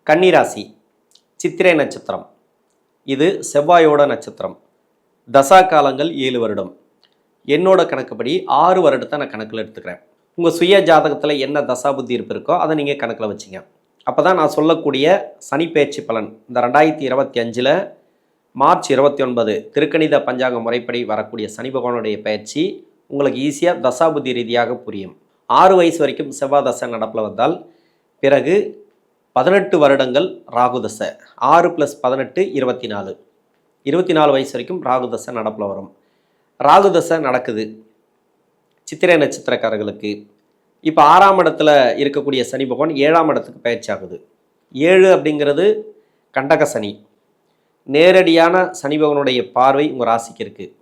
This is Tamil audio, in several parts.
கன்னிராசி சித்திரை நட்சத்திரம். இது செவ்வாயோட நட்சத்திரம். தசா காலங்கள் 7 வருடம். என்னோட கணக்குப்படி 6 வருடத்தை நான் கணக்கில் எடுத்துக்கிறேன். உங்கள் சுய ஜாதகத்தில் என்ன தசா புத்தி இருக்கோ அதை நீங்கள் கணக்கில் வச்சிங்க. அப்போ தான் நான் சொல்லக்கூடிய சனி பெயர்ச்சி பலன் இந்த 2025 மார்ச் 29 திருக்கணித பஞ்சாங்க முறைப்படி வரக்கூடிய சனி பகவானுடைய பயிற்சி உங்களுக்கு ஈஸியாக தசா புத்தி ரீதியாக புரியும். 6 வயசு வரைக்கும் செவ்வாய் தசை நடப்பில் வந்தால் பிறகு 18 வருடங்கள் ராகு தசை. 6 + 18 24. 24 வயசு வரைக்கும் ராகு தசை நடப்பில் வரும். ராகு தசை நடக்குது சித்திரை நட்சத்திரக்காரர்களுக்கு. இப்போ 6ஆம் இடத்துல இருக்கக்கூடிய சனி பகவான் 7ஆம் இடத்துக்கு பயிற்சி ஆகுது. 7 அப்படிங்கிறது கண்டக சனி. நேரடியான சனி பகவானுடைய பார்வை உங்கள் ராசிக்கு இருக்குது.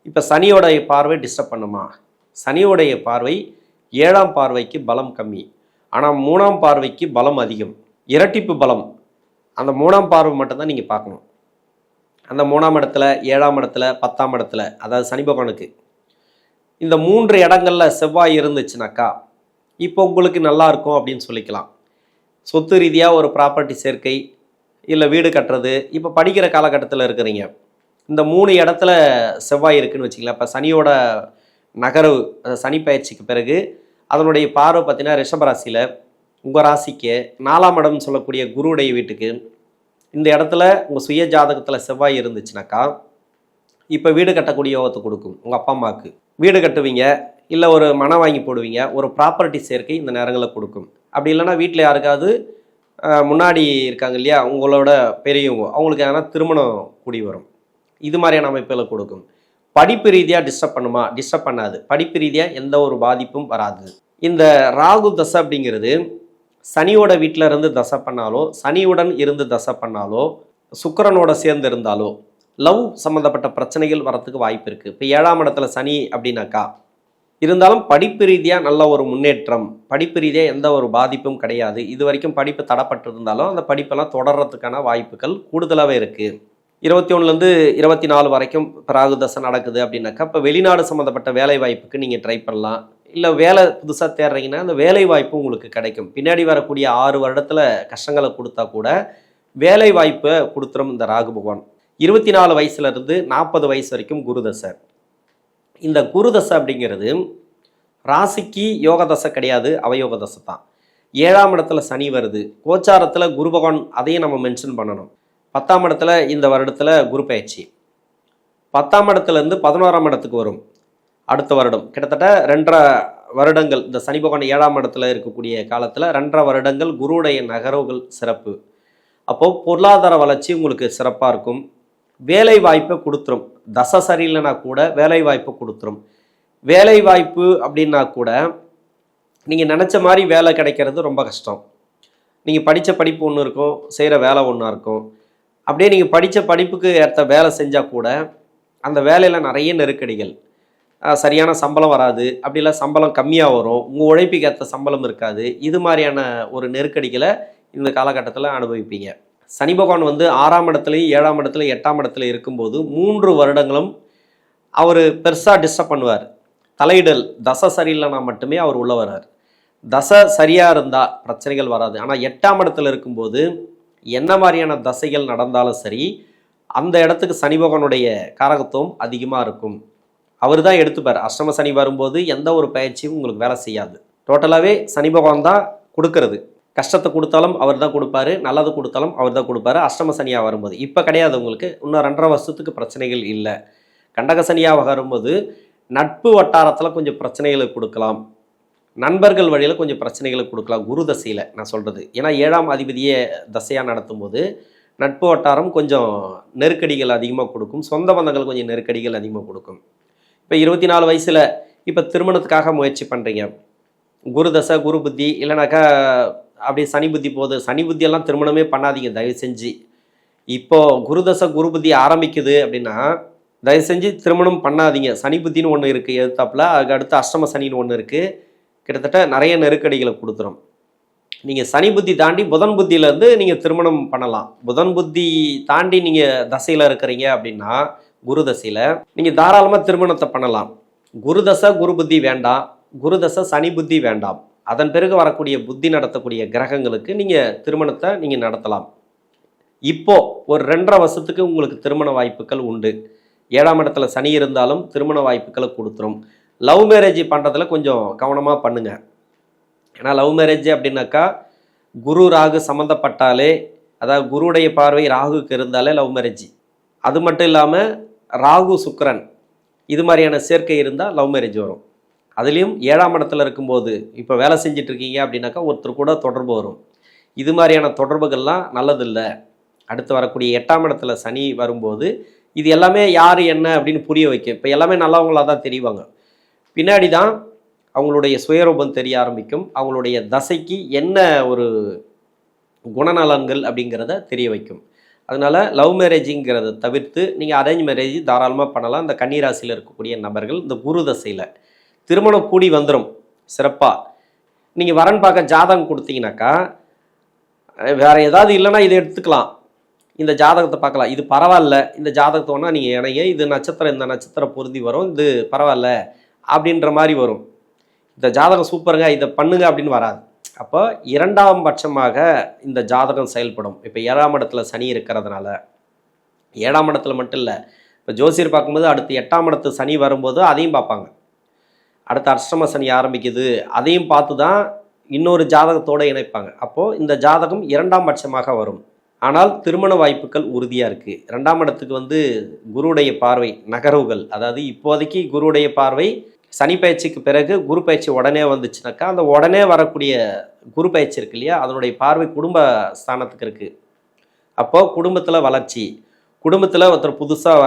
இப்போ சனியோடைய பார்வை டிஸ்டர்ப் பண்ணுமா? சனியோடைய பார்வை 7ஆம் பார்வைக்கு பலம் கம்மி, ஆனால் 3ஆம் பார்வைக்கு பலம் அதிகம், இரட்டிப்பு பலம். அந்த 3ஆம் பார்வை மட்டும்தான் நீங்கள் பார்க்கணும். அந்த 3ஆம் இடத்துல 7ஆம் இடத்துல 10ஆம் இடத்துல, அதாவது சனி பகவானுக்கு இந்த 3 இடங்களில் செவ்வாய் இருந்துச்சுனாக்கா இப்போ உங்களுக்கு நல்லா இருக்கும் அப்படின்னு சொல்லிக்கலாம். சொத்து ரீதியாக ஒரு ப்ராப்பர்ட்டி சேர்க்கை, இல்லை வீடு கட்டுறது, இப்போ படிக்கிற காலகட்டத்தில் இருக்கிறீங்க. இந்த 3 இடத்துல செவ்வாய் இருக்குதுன்னு வச்சுக்கலாம். இப்போ சனியோட நகர்வு, சனி பயிற்சிக்கு பிறகு அதனுடைய பார்வை பார்த்தீங்கன்னா ரிஷபராசியில் உங்கள் ராசிக்கு 4ஆம் இடம்னு சொல்லக்கூடிய குருவுடைய வீட்டுக்கு இந்த இடத்துல உங்கள் சுய ஜாதகத்தில் செவ்வாய் இருந்துச்சுனாக்கா இப்போ வீடு கட்டக்கூடிய யோகத்தை கொடுக்கும். உங்கள் அப்பா அம்மாவுக்கு வீடு கட்டுவீங்க, இல்லை ஒரு மனை வாங்கி போடுவீங்க, ஒரு ப்ராப்பர்ட்டி சேர்க்கை இந்த நேரங்களில் கொடுக்கும். அப்படி இல்லைன்னா வீட்டில் யாருக்காவது முன்னாடி இருக்காங்க இல்லையா உங்களோட பெரியவங்க, அவங்களுக்கு எதனா திருமணம் கூடி வரும். இது மாதிரியான அமைப்புகளை கொடுக்கும். படிப்பு ரீதியாக டிஸ்டர்ப் பண்ணுமா? டிஸ்டர்ப் பண்ணாது. படிப்பு ரீதியாக எந்த ஒரு பாதிப்பும் வராது. இந்த ராகு தசை அப்படிங்கிறது சனியோட வீட்டில் இருந்து தசை பண்ணாலோ, சனியுடன் இருந்து தசை பண்ணாலோ, சுக்கிரனோட சேர்ந்து இருந்தாலோ லவ் சம்மந்தப்பட்ட பிரச்சனைகள் வரத்துக்கு வாய்ப்பு இருக்குது. இப்போ 7ஆம் இடத்துல சனி அப்படின்னாக்கா இருந்தாலும் படிப்பு ரீதியாக நல்ல ஒரு முன்னேற்றம், படிப்பு ரீதியாக எந்த ஒரு பாதிப்பும் கிடையாது. இது வரைக்கும் படிப்பு தடைப்பட்டு இருந்தாலும் அந்த படிப்பெல்லாம் தொடர்றதுக்கான வாய்ப்புகள் கூடுதலாகவே இருக்குது. 21லேருந்து 24 வரைக்கும் ராகு தசை நடக்குது அப்படின்னாக்கா இப்போ வெளிநாடு சம்மந்தப்பட்ட வேலை வாய்ப்புக்கு நீங்கள் ட்ரை பண்ணலாம். இல்லை வேலை புதுசாக தேடுறீங்கன்னா அந்த வேலை வாய்ப்பு உங்களுக்கு கிடைக்கும். பின்னாடி வரக்கூடிய 6 வருடத்தில் கஷ்டங்களை கொடுத்தா கூட வேலை வாய்ப்பை கொடுத்துரும் இந்த ராகு பகவான். 24 வயசுலேருந்து 40 வயசு வரைக்கும் குரு தசை. இந்த குரு தசை அப்படிங்கிறது ராசிக்கு யோக தசை கிடையாது, அவயோக தசை தான். 7ஆம் இடத்துல சனி வருது, கோச்சாரத்தில் குரு பகவான், அதையும் நம்ம மென்ஷன் பண்ணணும். 10ஆம் இடத்துல இந்த வருடத்தில் குரு பயிற்சி. 10ஆம் இடத்துலேருந்து 11ஆம் இடத்துக்கு வரும் அடுத்த வருடம். கிட்டத்தட்ட 2.5 வருடங்கள் இந்த சனி பகவான் 7ஆம் இடத்துல இருக்கக்கூடிய காலத்தில் 2.5 வருடங்கள் குருவுடைய நகர்வுகள் சிறப்பு. அப்போது பொருளாதார வளர்ச்சி உங்களுக்கு சிறப்பாக இருக்கும். வேலை வாய்ப்பை கொடுத்துரும். தசை சரியில்லைனா கூட வேலை வாய்ப்பை கொடுத்துரும். வேலை வாய்ப்பு அப்படின்னா கூட நீங்கள் நினச்ச மாதிரி வேலை கிடைக்கிறது ரொம்ப கஷ்டம். நீங்கள் படித்த படிப்பு ஒன்று இருக்கும், செய்கிற வேலை ஒன்றா இருக்கும். அப்படியே நீங்கள் படித்த படிப்புக்கு ஏற்ற வேலை செஞ்சால் கூட அந்த வேலையில் நிறைய நெருக்கடிகள், சரியான சம்பளம் வராது, அப்படி இல்லை சம்பளம் கம்மியாக வரும், உங்கள் உழைப்புக்கு ஏற்ற சம்பளம் இருக்காது. இது மாதிரியான ஒரு நெருக்கடிகளை இந்த காலகட்டத்தில் அனுபவிப்பீங்க. சனி பகவான் 6ஆம் இடத்துலையும் 7ஆம் இடத்துல 8ஆம் இடத்துல இருக்கும்போது 3 வருடங்களும் அவர் பெருசாக டிஸ்டர்ப் பண்ணுவார். தலையிடல் தசை சரியில்லைனா மட்டுமே அவர் உள்ள வர்றார். தசை சரியாக இருந்தால் பிரச்சனைகள் வராது. ஆனால் 8ஆம் இடத்துல இருக்கும்போது என்ன மாதிரியான தசைகள் நடந்தாலும் சரி அந்த இடத்துக்கு சனி பகவானுடைய காரகத்துவம் அதிகமாக இருக்கும். அவர் தான் எடுத்துப்பார். அஷ்டம சனி வரும்போது எந்த ஒரு பயிற்சியும் உங்களுக்கு வேலை செய்யாது. டோட்டலாகவே சனி பகவான் தான் கொடுக்கறது. கஷ்டத்தை கொடுத்தாலும் அவர் தான் கொடுப்பாரு, நல்லது கொடுத்தாலும் அவர் தான் கொடுப்பாரு. அஷ்டம சனியாக வரும்போது இப்போ கிடையாது. உங்களுக்கு இன்னும் 2.5 வருஷத்துக்கு பிரச்சனைகள் இல்லை. கண்டக சனியாக வரும்போது நட்பு வட்டாரத்தில் கொஞ்சம் பிரச்சனைகளை கொடுக்கலாம், நண்பர்கள் வழியில் கொஞ்சம் பிரச்சனைகளை கொடுக்கலாம். குரு தசையில் நான் சொல்கிறது. ஏன்னா 7ஆம் அதிபதியை தசையாக நடத்தும் போது நட்பு வட்டாரம் கொஞ்சம் நெருக்கடிகள் அதிகமாக கொடுக்கும். சொந்த பந்தங்கள் கொஞ்சம் நெருக்கடிகள் அதிகமாக கொடுக்கும். இப்போ 24 வயசில் இப்போ திருமணத்துக்காக முயற்சி பண்ணுறீங்க, குரு தசை குரு புத்தி இல்லைனாக்கா அப்படியே சனி புத்தி போகுது. சனி புத்தியெல்லாம் திருமணமே பண்ணாதீங்க தயவு செஞ்சு. இப்போது குரு தசை குரு புத்தி ஆரம்பிக்குது அப்படின்னா தயவு செஞ்சு திருமணம் பண்ணாதீங்க. சனி புத்தின்னு ஒன்று இருக்குது எதிர்த்தாப்பில், அதுக்கு அடுத்து அஷ்டம சனின்னு ஒன்று இருக்குது. கிட்டத்தட்ட நிறைய நெருக்கடிகளை கொடுத்துரும். நீங்கள் சனி புத்தி தாண்டி புதன் புத்தியிலேருந்து நீங்கள் திருமணம் பண்ணலாம். புதன் புத்தி தாண்டி நீங்கள் தசையில் இருக்கிறீங்க அப்படின்னா குரு தசையில் நீங்கள் தாராளமாக திருமணத்தை பண்ணலாம். குரு தசை குரு புத்தி வேண்டாம், குரு தசை சனி புத்தி வேண்டாம். அதன் பிறகு வரக்கூடிய புத்தி நடத்தக்கூடிய கிரகங்களுக்கு நீங்கள் திருமணத்தை நீங்கள் நடத்தலாம். இப்போ ஒரு 2.5 வருஷத்துக்கு உங்களுக்கு திருமண வாய்ப்புகள் உண்டு. 7ஆம் இடத்துல சனி இருந்தாலும் திருமண வாய்ப்புகளை கொடுத்துரும். லவ் மேரேஜ் பண்ணுறதுல கொஞ்சம் கவனமாக பண்ணுங்க. ஏன்னா லவ் மேரேஜ் அப்படின்னாக்கா குரு ராகு சம்மந்தப்பட்டாலே, அதாவது குருவுடைய பார்வை ராகுக்கு இருந்தாலே லவ் மேரேஜ். அது மட்டும் இல்லாமல் ராகு சுக்கிரன் இது மாதிரியான சேர்க்கை இருந்தால் லவ் மேரேஜ் வரும். அதுலேயும் 7ஆம் இடத்துல இருக்கும்போது இப்போ வேலை செஞ்சுட்டு இருக்கீங்க அப்படின்னாக்கா ஒருத்தர் கூட தொடர்பு வரும். இது மாதிரியான தொடர்புகள்லாம் நல்லதில்லை. அடுத்து வரக்கூடிய 8ஆம் இடத்துல சனி வரும்போது இது எல்லாமே யார் என்ன அப்படின்னு புரிய வைக்கும். இப்போ எல்லாமே நல்லவங்களாக தான் தெரிவாங்க. பின்னாடி தான் அவங்களுடைய சுயரூபம் தெரிய ஆரம்பிக்கும். அவங்களுடைய தசைக்கு என்ன ஒரு குணநலன்கள் அப்படிங்கிறத தெரிய வைக்கும். அதனால் லவ் மேரேஜுங்கிறத தவிர்த்து நீங்கள் அரேஞ்ச் மேரேஜ் தாராளமாக பண்ணலாம். இந்த கன்னிராசியில் இருக்கக்கூடிய நபர்கள் இந்த குரு தசையில் திருமணம் கூடி வந்துடும் சிறப்பாக. நீங்கள் வரன் பார்க்க ஜாதகம் கொடுத்தீங்கன்னாக்கா வேறு ஏதாவது இல்லைன்னா இதை எடுத்துக்கலாம், இந்த ஜாதகத்தை பார்க்கலாம், இது பரவாயில்ல, இந்த ஜாதகத்தை ஒன்றா நீங்கள் இணைங்க, இது நட்சத்திரம் இந்த நட்சத்திரம் பொருந்தி வரும், இது பரவாயில்ல அப்படின்ற மாதிரி வரும். இந்த ஜாதகம் சூப்பருங்க, இதை பண்ணுங்க அப்படின்னு வராது. அப்போ 2ஆம் பட்சமாக இந்த ஜாதகம் செயல்படும். இப்போ 7ஆம் இடத்துல சனி இருக்கிறதுனால 7ஆம் இடத்துல மட்டும் இல்லை, இப்போ ஜோசியர் பார்க்கும்போது அடுத்து 8ஆம் இடத்து சனி வரும்போது அதையும் பார்ப்பாங்க. அடுத்து அஷ்டம சனி ஆரம்பிக்குது, அதையும் பார்த்து தான் இன்னொரு ஜாதகத்தோடு இணைப்பாங்க. அப்போது இந்த ஜாதகம் 2ஆம் பட்சமாக வரும். ஆனால் திருமண வாய்ப்புகள் உறுதியாக இருக்குது. 2ஆம் இடத்துக்கு குருவுடைய பார்வை நகர்வுகள், அதாவது இப்போதைக்கு குருவுடைய பார்வை சனி பயிற்சிக்கு பிறகு குரு பயிற்சி உடனே வந்துச்சுனாக்கா அந்த உடனே வரக்கூடிய குரு பயிற்சி இருக்கு இல்லையா, அதனுடைய பார்வை குடும்ப ஸ்தானத்துக்கு இருக்குது. அப்போது குடும்பத்தில் வளர்ச்சி, குடும்பத்தில் ஒருத்தர் புதுசாக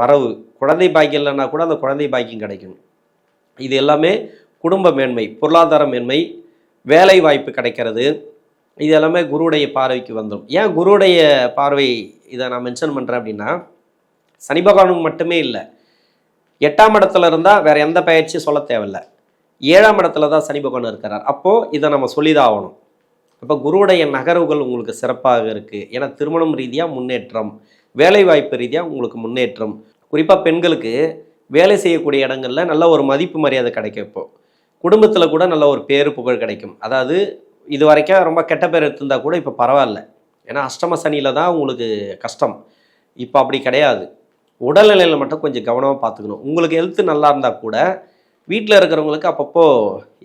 வரவு, குழந்தை பாக்கியம் இல்லைன்னா கூட அந்த குழந்தை பாக்கியம் கிடைக்கும். இது எல்லாமே குடும்ப மேன்மை, பொருளாதார மேன்மை, வேலை வாய்ப்பு கிடைக்கிறது, இது எல்லாமே குருவுடைய பார்வைக்கு வந்துடும். ஏன் குருவுடைய பார்வை இதை நான் மென்ஷன் பண்ணுறேன் அப்படின்னா, சனி பகவானுக்கு மட்டுமே இல்லை, 8ஆம் இடத்துல இருந்தால் வேறு எந்த பயிற்சியும் சொல்ல தேவையில்லை. 7ஆம் இடத்துல தான் சனி பகவான் இருக்கிறார். அப்போது இதை நம்ம சொல்லிதான் ஆகணும். அப்போ குருவுடைய நகர்வுகள் உங்களுக்கு சிறப்பாக இருக்குது. ஏன்னா திருமணம் ரீதியாக முன்னேற்றம், வேலை வாய்ப்பு ரீதியாக உங்களுக்கு முன்னேற்றம். குறிப்பாக பெண்களுக்கு வேலை செய்யக்கூடிய இடங்களில் நல்ல ஒரு மதிப்பு மரியாதை கிடைக்கும். இப்போது குடும்பத்தில் கூட நல்ல ஒரு பேரு புகழ் கிடைக்கும். அதாவது இது வரைக்கும் ரொம்ப கெட்ட பேர் எடுத்திருந்தா கூட இப்போ பரவாயில்ல. ஏன்னா அஷ்டம சனியில் தான் உங்களுக்கு கஷ்டம். இப்போ அப்படி கிடையாது. உடல்நிலையில் மட்டும் கொஞ்சம் கவனமாக பார்த்துக்கணும். உங்களுக்கு ஹெல்த்து நல்லா இருந்தால் கூட வீட்டில் இருக்கிறவங்களுக்கு அப்பப்போ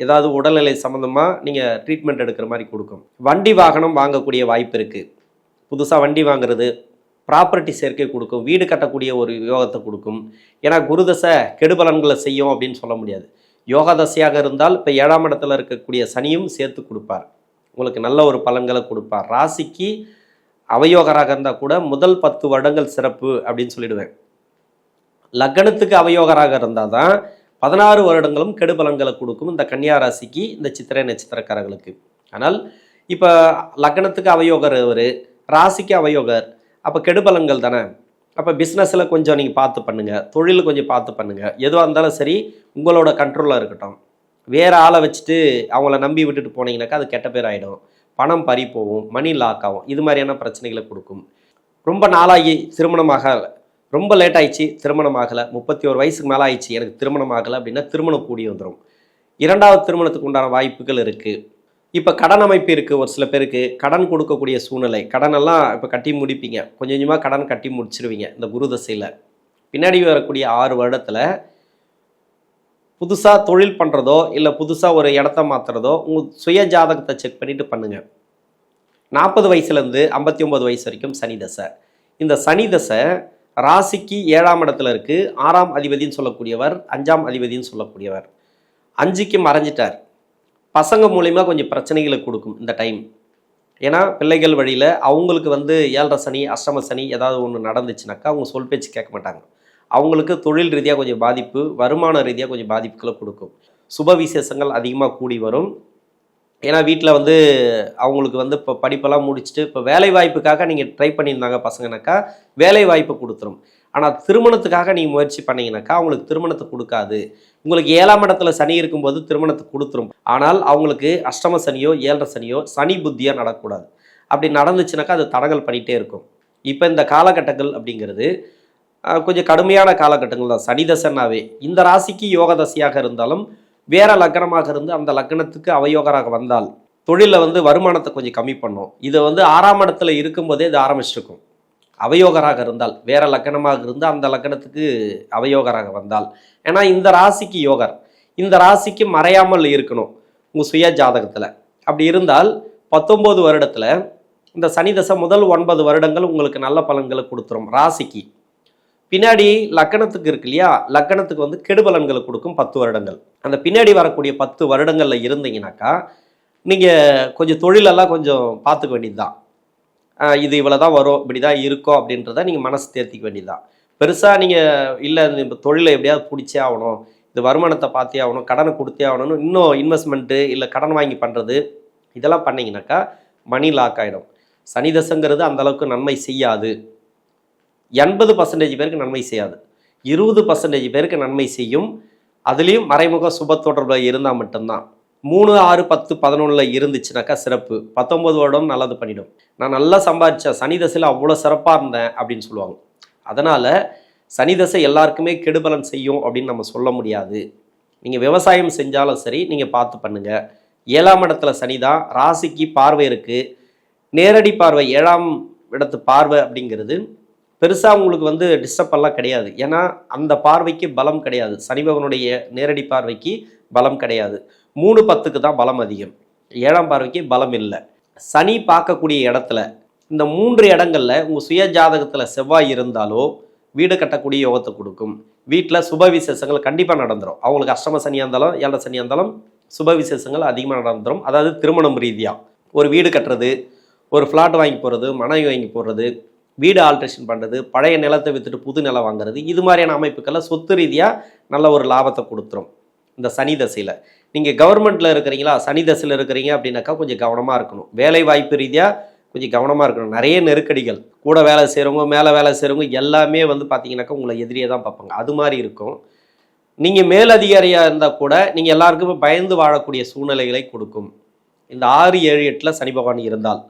ஏதாவது உடல்நிலை சம்மந்தமாக நீங்கள் ட்ரீட்மெண்ட் எடுக்கிற மாதிரி கொடுக்கும். வண்டி வாகனம் வாங்கக்கூடிய வாய்ப்பு இருக்குது. புதுசாக வண்டி வாங்குறது, ப்ராப்பர்ட்டி சேர்க்கை கொடுக்கும், வீடு கட்டக்கூடிய ஒரு யோகத்தை கொடுக்கும். ஏன்னா குருதசை கெடுபலன்களை செய்யும் அப்படின்னு சொல்ல முடியாது. யோகா தசையாக இருந்தால் இப்போ 7ஆம் இடத்துல இருக்கக்கூடிய சனியும் சேர்த்து கொடுப்பார், உங்களுக்கு நல்ல ஒரு பலன்களை கொடுப்பார். ராசிக்கு அவயோகராக இருந்தால் கூட முதல் 10 வருடங்கள் சிறப்பு அப்படின்னு சொல்லிடுவேன். லக்னத்துக்கு அவயோகராக இருந்தால் தான் 16 வருடங்களும் கெடுபலன்களை கொடுக்கும் இந்த கன்னியா ராசிக்கு, இந்த சித்திரை நட்சத்திரக்காரர்களுக்கு. ஆனால் இப்போ லக்னத்துக்கு அவயோகர் அவர், ராசிக்கு அவயோகர், அப்போ கெடுபலன்கள் தானே. அப்போ பிஸ்னஸில் கொஞ்சம் நீங்கள் பார்த்து பண்ணுங்கள், தொழில் கொஞ்சம் பார்த்து பண்ணுங்கள். எதுவாக இருந்தாலும் சரி உங்களோட கண்ட்ரோலில் இருக்கட்டும். வேறு ஆளை வச்சுட்டு அவங்கள நம்பி விட்டுட்டு போனீங்கன்னாக்கா அது கெட்ட பேர் ஆகிடும், பணம் பறி போகும், மணி லாக் ஆகும், இது மாதிரியான பிரச்சனைகளை கொடுக்கும். ரொம்ப நாளாகி திருமணமாக, ரொம்ப லேட் ஆகிடுச்சு திருமணம் ஆகலை, 31 வயசுக்கு மேலே ஆயிடுச்சு எனக்கு திருமணம் ஆகலை அப்படின்னா திருமணம் கூடி வந்துடும். 2வது திருமணத்துக்கு உண்டான வாய்ப்புகள் இருக்குது. இப்போ கடன் அமைப்பு இருக்குது. ஒரு சில பேருக்கு கடன் கொடுக்கக்கூடிய சூழ்நிலை, கடனெல்லாம் இப்போ கட்டி முடிப்பீங்க, கொஞ்சம் கொஞ்சமாக கடன் கட்டி முடிச்சிருவீங்க இந்த குரு தசையில். பின்னாடி வரக்கூடிய 6 வருடத்தில் புதுசாக தொழில் பண்ணுறதோ இல்லை புதுசாக ஒரு இடத்த மாற்றுறதோ உங்கள் சுய ஜாதகத்தை செக் பண்ணிவிட்டு பண்ணுங்கள். 40 வயசுலேருந்து 59 வயசு வரைக்கும் சனி தசை. இந்த சனி தசை ராசிக்கு 7ஆம் இடத்துல இருக்குது. 6ஆம் அதிபதினு சொல்லக்கூடியவர், 5ஆம் அதிபதினு சொல்லக்கூடியவர் 5க்கு மறைஞ்சிட்டார். பசங்க மூலிமா கொஞ்சம் பிரச்சனைகளை கொடுக்கும் இந்த டைம். ஏன்னா பிள்ளைகள் வழியில் அவங்களுக்கு 7.5 சனி, அஷ்டம சனி ஏதாவது ஒன்று நடந்துச்சுனாக்கா அவங்க சொல் பேச்சு கேட்க மாட்டாங்க. அவங்களுக்கு தொழில் ரீதியாக கொஞ்சம் பாதிப்பு, வருமான ரீதியாக கொஞ்சம் பாதிப்புகளை கொடுக்கும். சுப விசேஷங்கள் அதிகமாக கூடி வரும். ஏன்னா வீட்டில் அவங்களுக்கு இப்போ படிப்பெல்லாம் முடிச்சுட்டு இப்போ வேலை வாய்ப்புக்காக நீங்கள் ட்ரை பண்ணியிருந்தாங்க பசங்கனாக்கா வேலை வாய்ப்பு கொடுத்துரும். ஆனால் திருமணத்துக்காக நீங்கள் முயற்சி பண்ணிங்கனாக்கா அவங்களுக்கு திருமணத்தை கொடுக்காது. உங்களுக்கு 7ஆம் இடத்துல சனி இருக்கும்போது திருமணத்தை கொடுத்துரும். ஆனால் அவங்களுக்கு அஷ்டம சனியோ 7.5 சனியோ சனி புத்தியாக நடக்கக்கூடாது. அப்படி நடந்துச்சுனாக்கா அது தடங்கள் பண்ணிகிட்டே இருக்கும். இப்போ இந்த காலகட்டங்கள் அப்படிங்கிறது கொஞ்சம் கடுமையான காலகட்டங்கள் தான். சனி தசைனாவே இந்த ராசிக்கு யோக தசையாக இருந்தாலும் வேற லக்னமாக இருந்து அந்த லக்னத்துக்கு அவயோகராக வந்தால் தொழிலில் வந்து வருமானத்தை கொஞ்சம் கம்மி பண்ணும். இதை வந்து 6ஆம் இடத்துல இருக்கும்போதே இது ஆரம்பிச்சிருக்கும். அவயோகராக இருந்தால், வேற லக்னமாக இருந்து அந்த லக்னத்துக்கு அவயோகராக வந்தால், ஏன்னா இந்த ராசிக்கு யோகர், இந்த ராசிக்கு மறையாமல் இருக்கணும் உங்கள் சுய ஜாதகத்தில். அப்படி இருந்தால் 19 வருடத்தில் இந்த சனி தசை முதல் 9 வருடங்கள் உங்களுக்கு நல்ல பலன்களை கொடுத்துரும் ராசிக்கு. பின்னாடி லக்கணத்துக்கு இருக்கு இல்லையா, லக்கணத்துக்கு வந்து கெடுபலன்களை கொடுக்கும் 10 வருடங்கள். அந்த பின்னாடி வரக்கூடிய 10 வருடங்களில் இருந்தீங்கன்னாக்கா நீங்கள் கொஞ்சம் தொழிலெல்லாம் கொஞ்சம் பார்த்துக்க வேண்டியது தான். இது இவ்வளோ தான் வரும், இப்படி தான் இருக்கும் அப்படின்றத நீங்கள் மனசு தேர்த்திக்க வேண்டியது தான். பெருசாக நீங்கள் இல்லை இந்த தொழிலை எப்படியாவது பிடிச்சே ஆகணும், இந்த வருமானத்தை பார்த்தே ஆகணும், கடனை கொடுத்தே ஆகணும்னு இன்னும் இன்வெஸ்ட்மெண்ட்டு இல்லை கடன் வாங்கி பண்ணுறது இதெல்லாம் பண்ணிங்கனாக்கா மணி லாக் ஆகிடும். சனி தசைங்கிறது அந்தளவுக்கு நன்மை செய்யாது. 80% பேருக்கு நன்மை செய்யாது, 20% பேருக்கு நன்மை செய்யும். அதுலேயும் மறைமுக சுப தொடர்பில் இருந்தால் மட்டும்தான். 3, 6, 10, 11 இருந்துச்சுனாக்கா சிறப்பு. 19 வருடம் நல்லது பண்ணிடும். நான் நல்லா சம்பாதிச்சேன், சனி தசையில் அவ்வளோ சிறப்பாக இருந்தேன் அப்படின்னு சொல்லுவாங்க. அதனால் சனி தசை எல்லாருக்குமே கெடுபலன் செய்யும் அப்படின்னு நம்ம சொல்ல முடியாது. நீங்கள் விவசாயம் செஞ்சாலும் சரி, நீங்கள் பார்த்து பண்ணுங்கள். 7ஆம் இடத்துல சனி தான், ராசிக்கு பார்வை இருக்குது, நேரடி பார்வை 7ஆம் இடத்து பார்வை அப்படிங்கிறது பெருசாக உங்களுக்கு வந்து டிஸ்டர்பெல்லாம் கிடையாது. ஏன்னா அந்த பார்வைக்கு பலம் கிடையாது, சனி பகவானுடைய நேரடி பார்வைக்கு பலம் கிடையாது. 3, 10க்கு தான் பலம் அதிகம், 7ஆம் பார்வைக்கு பலம் இல்லை. சனி பார்க்கக்கூடிய இடத்துல இந்த 3 இடங்களில் உங்கள் சுய ஜாதகத்தில் செவ்வாய் இருந்தாலோ வீடு கட்டக்கூடிய யோகத்தை கொடுக்கும். வீட்டில் சுப விசேஷங்கள் கண்டிப்பாக நடந்துடும். அவங்களுக்கு அஷ்டம சனியாக இருந்தாலும் 7 சனியாக இருந்தாலும் சுப விசேஷங்கள் அதிகமாக நடந்துடும். அதாவது திருமணம் ரீதியாக ஒரு வீடு கட்டுறது, ஒரு ஃப்ளாட் வாங்கி போகிறது, மனை வாங்கி போடுறது, வீடு ஆல்ட்ரேஷன் பண்ணுறது, பழைய நிலத்தை விற்றுட்டு புது நிலம் வாங்குறது, இது மாதிரியான அமைப்புக்கெல்லாம் சொத்து ரீதியாக நல்ல ஒரு லாபத்தை கொடுத்துரும். இந்த சனி தசையில் நீங்கள் கவர்மெண்ட்டில் இருக்கிறீங்களா, சனி தசையில் இருக்கிறீங்க அப்படின்னாக்கா கொஞ்சம் கவனமாக இருக்கணும். வேலை வாய்ப்பு ரீதியாக கொஞ்சம் கவனமாக இருக்கணும். நிறைய நெருக்கடிகள், கூட வேலை செய்கிறவங்க, மேலே வேலை செய்கிறவங்க எல்லாமே வந்து பார்த்தீங்கன்னாக்கா உங்களை எதிரியே தான் பார்ப்பாங்க. அது மாதிரி இருக்கும். நீங்கள் மேலதிகாரியாக இருந்தால் கூட நீங்கள் எல்லாருக்குமே பயந்து வாழக்கூடிய சூழ்நிலைகளை கொடுக்கும். இந்த 6, 7, 8 சனி பகவான் இருந்தால்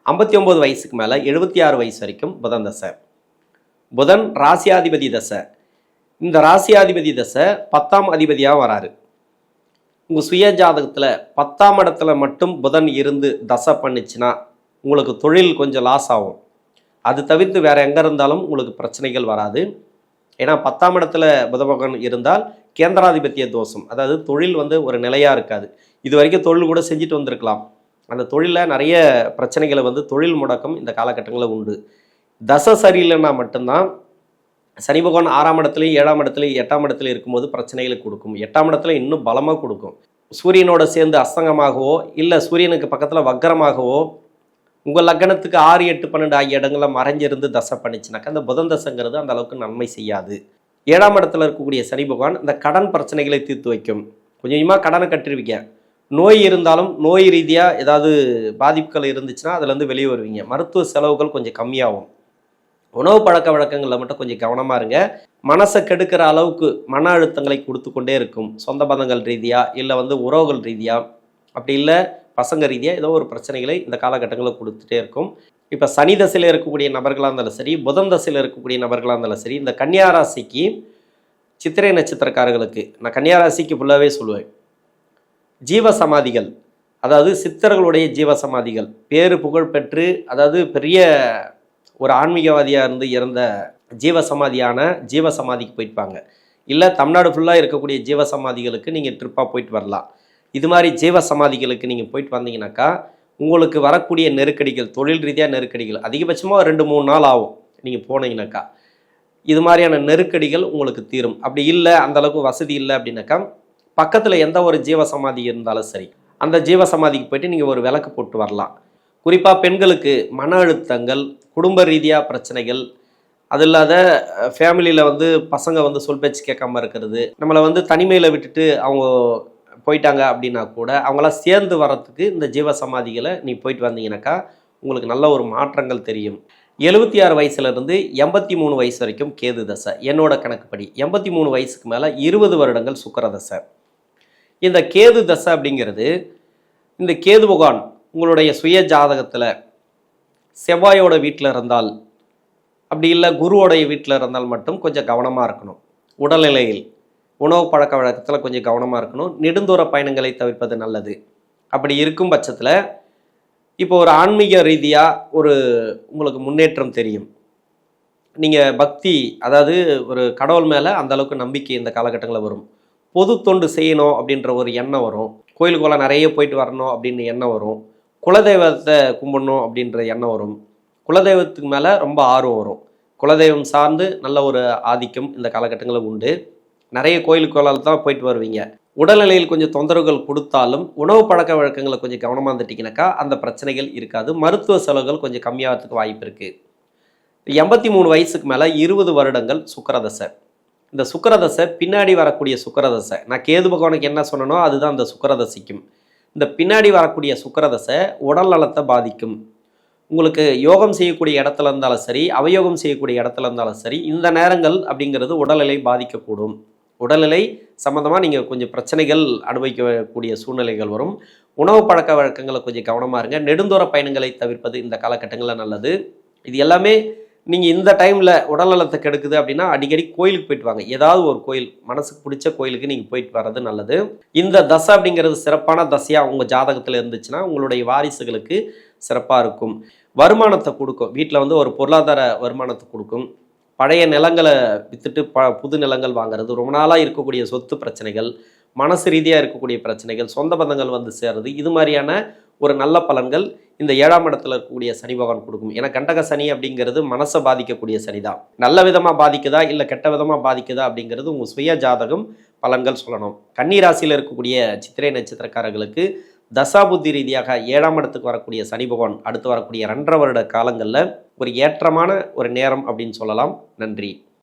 59 வயசுக்கு மேலே 76 வயசு வரைக்கும் புதன் தசை. புதன் ராசியாதிபதி தசை. இந்த ராசியாதிபதி தசை 10ஆம் அதிபதியாக வராரு. உங்கள் சுய ஜாதகத்தில் 10ஆம் இடத்துல மட்டும் புதன் இருந்து தசை பண்ணிச்சுன்னா உங்களுக்கு தொழில் கொஞ்சம் லாஸ் ஆகும். அது தவிர்த்து வேறு எங்கே இருந்தாலும் உங்களுக்கு பிரச்சனைகள் வராது. ஏன்னா 10ஆம் இடத்துல புத பகவான் இருந்தால் கேந்திராதிபத்திய தோஷம், அதாவது தொழில் வந்து ஒரு நிலையாக இருக்காது. இது வரைக்கும் தொழில் கூட செஞ்சுட்டு வந்திருக்கலாம், அந்த தொழிலில் நிறைய பிரச்சனைகளை வந்து தொழில் முடக்கம் இந்த காலகட்டங்களில் உண்டு. தசை சரியில்லைன்னா மட்டும்தான் சனி பகவான் 6ஆம் இடத்துலையும் 7ஆம் இடத்துலையும் 8ஆம் இடத்துல இருக்கும்போது பிரச்சனைகளை கொடுக்கும். 8ஆம் இடத்துல இன்னும் பலமாக கொடுக்கும். சூரியனோட சேர்ந்து அஸ்தங்கமாகவோ இல்லை சூரியனுக்கு பக்கத்தில் வக்கரமாகவோ உங்கள் லக்னத்துக்கு 6, 8, 12 ஆகிய இடங்களில் மறைஞ்சிருந்து தசை பண்ணிச்சுனாக்கா அந்த புதன் தசைங்கிறது அந்த அளவுக்கு நன்மை செய்யாது. 7ஆம் இடத்துல இருக்கக்கூடிய சனி பகவான் இந்த கடன் பிரச்சனைகளை தீர்த்து வைக்கும். கொஞ்சம் கொஞ்சமாக கடனை கட்டிருவீங்க. நோய் இருந்தாலும் நோய் ரீதியாக ஏதாவது பாதிப்புகள் இருந்துச்சுன்னா அதுலேருந்து வெளியே வருவீங்க. மருத்துவ செலவுகள் கொஞ்சம் கம்மியாகும். உணவு பழக்க வழக்கங்களில் மட்டும் கொஞ்சம் கவனமாக இருங்க. மனசை கெடுக்கிற அளவுக்கு மன அழுத்தங்களை கொடுத்து கொண்டே இருக்கும். சொந்த பந்தங்கள் ரீதியாக இல்லை வந்து உறவுகள் ரீதியாக, அப்படி இல்லை பசங்க ரீதியாக ஏதோ ஒரு பிரச்சனைகளை இந்த காலகட்டங்களில் கொடுத்துட்டே இருக்கும். இப்போ சனி தசையில் இருக்கக்கூடிய நபர்களாக இருந்தாலும் சரி, புதன் தசையில் இருக்கக்கூடிய நபர்களாக இருந்தாலும் சரி, இந்த கன்னியா ராசிக்கு சித்திரை நட்சத்திரக்காரர்களுக்கு நான் கன்னியா ராசிக்கு ஃபுல்லாகவே சொல்லுவேன், ஜீவ சமாதிகள், அதாவது சித்தர்களுடைய ஜீவ சமாதிகள் பேரு புகழ் பெற்று, அதாவது பெரிய ஒரு ஆன்மீகவாதியாக இருந்து இறந்த ஜீவசமாதியான ஜீவசமாதிக்கு போயிட்டுப்பாங்க. இல்லை தமிழ்நாடு ஃபுல்லாக இருக்கக்கூடிய ஜீவசமாதிகளுக்கு நீங்கள் ட்ரிப்பாக போயிட்டு வரலாம். இது மாதிரி ஜீவசமாதிகளுக்கு நீங்கள் போயிட்டு வந்தீங்கன்னாக்கா உங்களுக்கு வரக்கூடிய நெருக்கடிகள், தொழில் ரீதியாக நெருக்கடிகள் அதிகபட்சமாக 2-3 நாள் ஆகும். நீங்கள் போனீங்கன்னாக்கா இது மாதிரியான நெருக்கடிகள் உங்களுக்கு தீரும். அப்படி இல்லை, அந்தளவுக்கு வசதி இல்லை அப்படின்னாக்கா பக்கத்தில் எந்த ஒரு ஜீவசமாதி இருந்தாலும் சரி, அந்த ஜீவசமாதிக்கு போயிட்டு நீங்கள் ஒரு விளக்கு போட்டு வரலாம். குறிப்பாக பெண்களுக்கு மன அழுத்தங்கள், குடும்ப ரீதியாக பிரச்சனைகள், அது இல்லாத ஃபேமிலியில் வந்து பசங்க வந்து சொல் பேச்சு கேட்காம இருக்கிறது, நம்மளை வந்து தனிமையில் விட்டுட்டு அவங்க போயிட்டாங்க அப்படின்னா கூட அவங்களாம் சேர்ந்து வர்றதுக்கு இந்த ஜீவசமாதிகளை நீ போயிட்டு வந்தீங்கன்னாக்கா உங்களுக்கு நல்ல ஒரு மாற்றங்கள் தெரியும். 76 வயசுலேருந்து 83 வயசு வரைக்கும் கேது தசை. என்னோட கணக்குப்படி 83 வயசுக்கு மேலே 20 வருடங்கள் சுக்கிர தசை. இந்த கேது தசை அப்படிங்கிறது, இந்த கேது பகவான் உங்களுடைய சுய ஜாதகத்தில் செவ்வாயோட வீட்டில் இருந்தால், அப்படி இல்லை குருவோடைய வீட்டில் இருந்தால் மட்டும் கொஞ்சம் கவனமாக இருக்கணும். உடல்நிலையில் உணவு பழக்க வழக்கத்தில் கொஞ்சம் கவனமாக இருக்கணும். நெடுந்தூர பயணங்களை தவிர்ப்பது நல்லது. அப்படி இருக்கும் பட்சத்தில் இப்போ ஒரு ஆன்மீக ரீதியாக உங்களுக்கு முன்னேற்றம் தெரியும். நீங்கள் பக்தி, அதாவது ஒரு கடவுள் மேலே அந்த அளவுக்கு நம்பிக்கை இந்த காலகட்டங்களில் வரும். பொது தொண்டு செய்யணும் அப்படின்ற ஒரு எண்ணம் வரும். கோயிலுக்குள்ளே நிறைய போயிட்டு வரணும் அப்படின்னு எண்ணம் வரும். குலதெய்வத்தை கும்பிடணும் அப்படின்ற எண்ணம் வரும். குலதெய்வத்துக்கு மேலே ரொம்ப ஆர்வம் வரும். குலதெய்வம் சார்ந்து நல்ல ஒரு ஆதிக்கம் இந்த காலகட்டங்களில் உண்டு. நிறைய கோயிலுக்குள்ளால் தான் போயிட்டு வருவீங்க. உடல்நிலையில் கொஞ்சம் தொந்தரவுகள் கொடுத்தாலும் உணவு பழக்க வழக்கங்களை கொஞ்சம் கவனமாக இருந்துட்டிங்கனாக்கா அந்த பிரச்சனைகள் இருக்காது. மருத்துவ செலவுகள் கொஞ்சம் கம்மியாகிறதுக்கு வாய்ப்பு இருக்குது. 83 வயசுக்கு மேலே 20 வருடங்கள் சுக்கிரதசை. இந்த சுக்கிரதசை பின்னாடி வரக்கூடிய சுக்கிரதசை, நான் கேது பகவானுக்கு என்ன சொன்னனோ அதுதான் அந்த சுக்கிரதசைக்கும். இந்த பின்னாடி வரக்கூடிய சுக்கிரதசை உடல் நலத்தை பாதிக்கும். உங்களுக்கு யோகம் செய்யக்கூடிய இடத்துல இருந்தாலும் சரி, அவயோகம் செய்யக்கூடிய இடத்துல இருந்தாலும் சரி, இந்த நேரங்கள் அப்படிங்கிறது உடல்நிலை பாதிக்கக்கூடும். உடல்நிலை சம்மந்தமாக நீங்கள் கொஞ்சம் பிரச்சனைகள் அனுபவிக்கக்கூடிய சூழ்நிலைகள் வரும். உணவு பழக்க வழக்கங்களை கொஞ்சம் கவனமாக இருங்க. நெடுந்தூர பயணங்களை தவிர்ப்பது இந்த காலகட்டங்களில் நல்லது. இது எல்லாமே நீங்கள் இந்த டைமில் உடல்நலத்தை கெடுக்குது அப்படின்னா அடிக்கடி கோயிலுக்கு போயிட்டு வாங்க. ஏதாவது ஒரு கோயில், மனசுக்கு பிடிச்ச கோயிலுக்கு நீங்கள் போயிட்டு வர்றது நல்லது. இந்த தசை அப்படிங்கிறது சிறப்பான தசையாக உங்கள் ஜாதகத்தில் இருந்துச்சுன்னா உங்களுடைய வாரிசுகளுக்கு சிறப்பாக இருக்கும். வருமானத்தை கொடுக்கும். வீட்டில் ஒரு பொருளாதார வருமானத்தை கொடுக்கும். பழைய நிலங்களை விற்றுட்டு புது நிலங்கள் வாங்குறது, ரொம்ப நாளாக இருக்கக்கூடிய சொத்து பிரச்சனைகள், மனசு ரீதியாக இருக்கக்கூடிய பிரச்சனைகள், சொந்த பந்தங்கள் வந்து சேர்றது, இது மாதிரியான ஒரு நல்ல பலன்கள் இந்த 7ஆம் இடத்துல இருக்கக்கூடிய சனி பகவான் கொடுக்கும். ஏன்னா கண்டக சனி அப்படிங்கிறது மனசை பாதிக்கக்கூடிய சனி தான். நல்ல விதமாக பாதிக்குதா இல்லை கெட்ட விதமாக பாதிக்குதா அப்படிங்கிறது உங்கள் சுய ஜாதகம் பலன்கள் சொல்லணும். கன்னி ராசியில் இருக்கக்கூடிய சித்திரை நட்சத்திரக்காரர்களுக்கு தசாபுத்தி ரீதியாக 7ஆம் இடத்துக்கு வரக்கூடிய சனி பகவான் அடுத்து வரக்கூடிய 2.5 வருட காலங்களில் ஒரு ஏற்றமான ஒரு நேரம் அப்படின்னு சொல்லலாம். நன்றி.